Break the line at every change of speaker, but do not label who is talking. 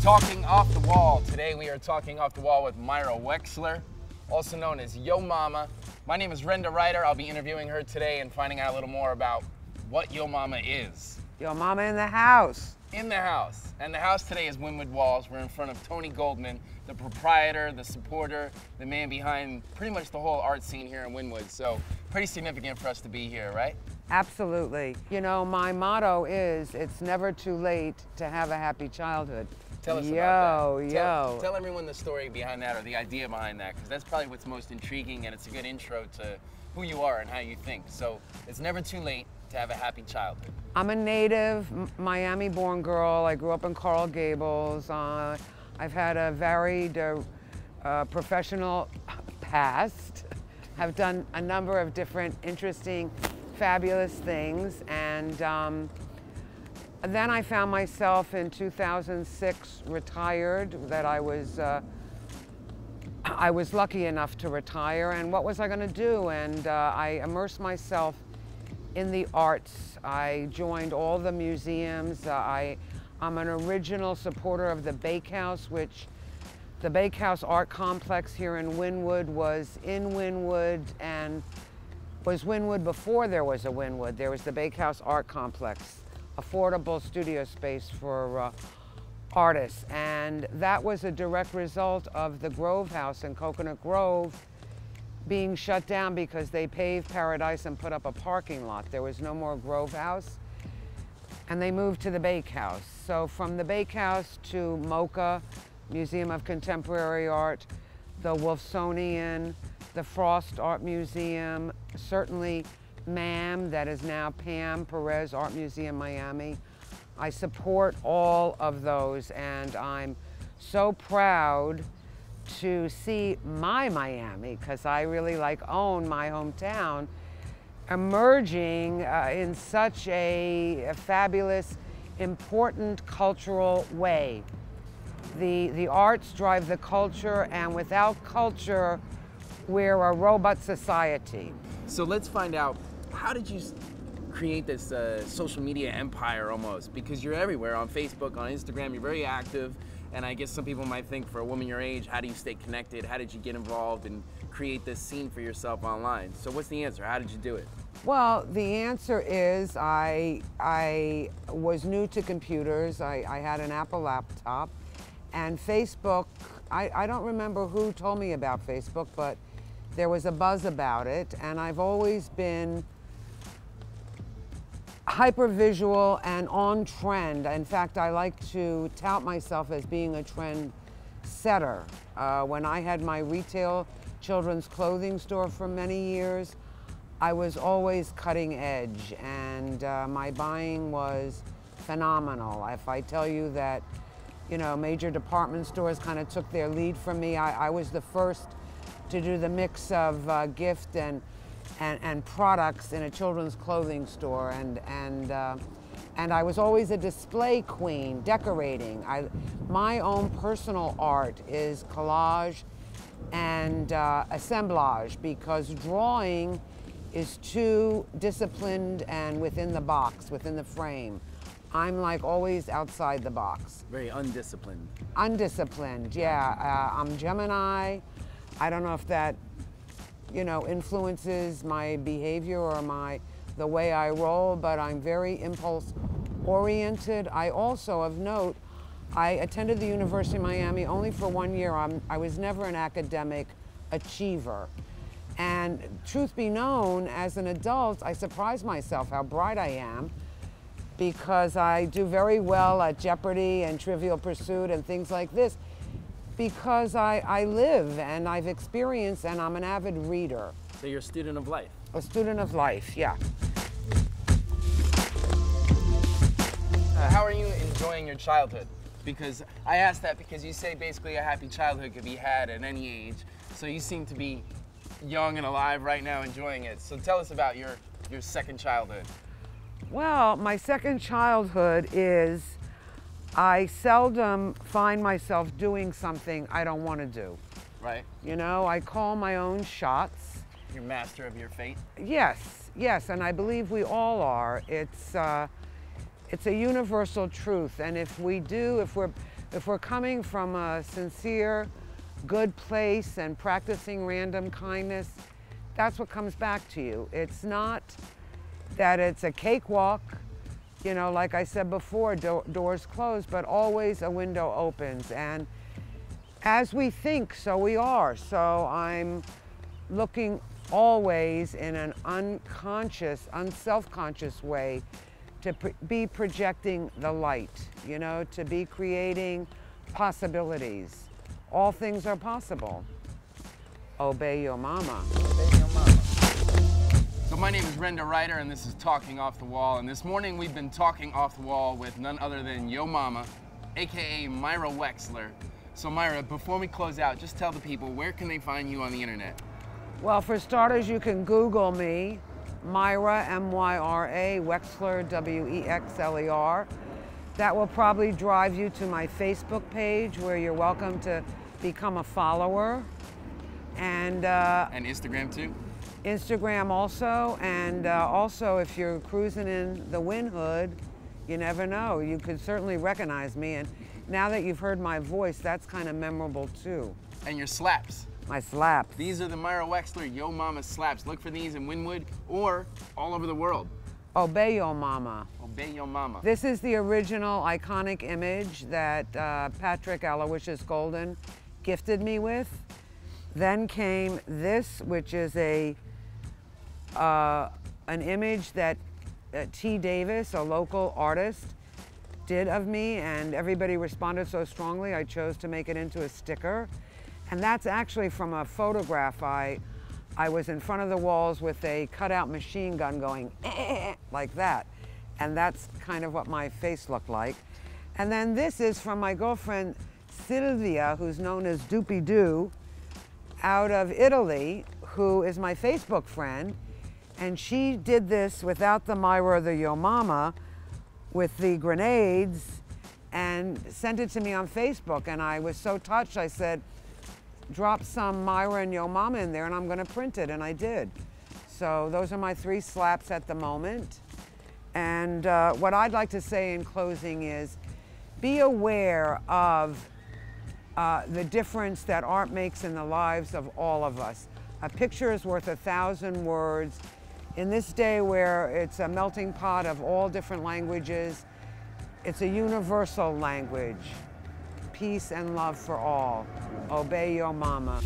Talking Off the Wall. Today we are talking off the wall with Myra Wexler, also known as Yo Momma. My name is Renda Writer. I'll be interviewing her today and finding out a little more about what Yo Momma is.
Yo Momma in the house.
In the house. And the house today is Wynwood Walls. We're in front of Tony Goldman, the proprietor, the supporter, the man behind pretty much the whole art scene here in Wynwood. So pretty significant for us to be here, right?
Absolutely. You know, my motto is, it's never too late to have a happy childhood.
Tell us about that.
Yo.
Tell everyone the story behind that, or the idea behind that, because that's probably what's most intriguing, and it's a good intro to who you are and how you think. So it's never too late to have a happy childhood.
I'm a native Miami-born girl. I grew up in Coral Gables. I've had a varied professional past. Have done a number of different interesting, fabulous things, and then I found myself in 2006 retired. That I was lucky enough to retire, and what was I going to do? And I immersed myself in the arts. I joined all the museums. I'm an original supporter of the Bakehouse, which the Bakehouse Art Complex here in Wynwood was in Wynwood, and was Wynwood before there was a Wynwood. There was the Bakehouse Art Complex, affordable studio space for artists, and that was a direct result of the Grove House in Coconut Grove being shut down because they paved Paradise and put up a parking lot. There was no more Grove House, and they moved to the Bakehouse. So from the Bakehouse to MoCA, Museum of Contemporary Art, the Wolfsonian, the Frost Art Museum, certainly MAM, that is now Pam Perez Art Museum, Miami. I support all of those, and I'm so proud to see my Miami, because I really own my hometown, emerging in such a fabulous, important cultural way. The arts drive the culture, and without culture, we're a robot society.
So let's find out, how did you create this social media empire almost? Because you're everywhere, on Facebook, on Instagram, you're very active. And I guess some people might think, for a woman your age, how do you stay connected? How did you get involved and create this scene for yourself online? So what's the answer? How did you do it?
Well, the answer is I was new to computers. I had an Apple laptop, and Facebook, I don't remember who told me about Facebook, but there was a buzz about it, and I've always been hyper-visual and on trend. In fact, I like to tout myself as being a trend setter. When I had my retail children's clothing store for many years, I was always cutting edge, and my buying was phenomenal. If I tell you that, you know, major department stores kind of took their lead from me, I was the first to do the mix of gift and products in a children's clothing store, and I was always a display queen, decorating. My own personal art is collage and assemblage, because drawing is too disciplined and within the box, within the frame. I'm like always outside the box.
Very undisciplined.
Undisciplined, yeah. I'm Gemini. I don't know if that, you know, influences my behavior or the way I roll, but I'm very impulse oriented. I also, of note, I attended the University of Miami only for 1 year. I was never an academic achiever. And truth be known, as an adult, I surprise myself how bright I am, because I do very well at Jeopardy and Trivial Pursuit and things like this, because I live and I've experienced, and I'm an avid reader.
So you're a student of life.
A student of life, yeah.
How are you enjoying your childhood? Because I asked that because you say basically a happy childhood could be had at any age. So you seem to be young and alive right now, enjoying it. So tell us about your second childhood.
Well, my second childhood is, I seldom find myself doing something I don't want to do.
Right.
You know, I call my own shots.
You're master of your fate?
Yes, yes, and I believe we all are. It's a universal truth, and if we're If we're coming from a sincere, good place and practicing random kindness, that's what comes back to you. It's not that it's a cakewalk, you know, like I said before, doors closed, but always a window opens. And as we think, so we are. So I'm looking always in an unconscious, unself-conscious way to be projecting the light, you know, to be creating possibilities. All things are possible. Obey your mama.
Obey your mama. So my name is Renda Writer, and this is Talking Off the Wall. And this morning we've been talking off the wall with none other than Yo Momma, AKA Myra Wexler. So Myra, before we close out, just tell the people, where can they find you on the internet?
Well, for starters, you can Google me, Myra, M-Y-R-A, Wexler, W-E-X-L-E-R. That will probably drive you to my Facebook page, where you're welcome to become a follower. And
Instagram too?
Instagram also, and also if you're cruising in the Wynwood, you never know. You could certainly recognize me, and now that you've heard my voice, that's kind of memorable too.
And your slaps.
My slaps.
These are the Myra Wexler Yo Momma slaps. Look for these in Wynwood or all over the world.
Obey your mama.
Obey your mama.
This is the original iconic image that Patrick Aloysius Golden gifted me with. Then came this, which is an image that T. Davis, a local artist, did of me, and everybody responded so strongly I chose to make it into a sticker. And that's actually from a photograph. I was in front of the walls with a cutout machine gun going like that. And that's kind of what my face looked like. And then this is from my girlfriend Sylvia, who's known as Doopy Doo, out of Italy, who is my Facebook friend. And she did this without the Myra or the Yo Momma, with the grenades, and sent it to me on Facebook. And I was so touched, I said, drop some Myra and Yo Momma in there and I'm gonna print it, and I did. So those are my 3 slaps at the moment. And what I'd like to say in closing is, be aware of the difference that art makes in the lives of all of us. A picture is worth 1,000 words. In this day where it's a melting pot of all different languages, it's a universal language. Peace and love for all. Obey your mama.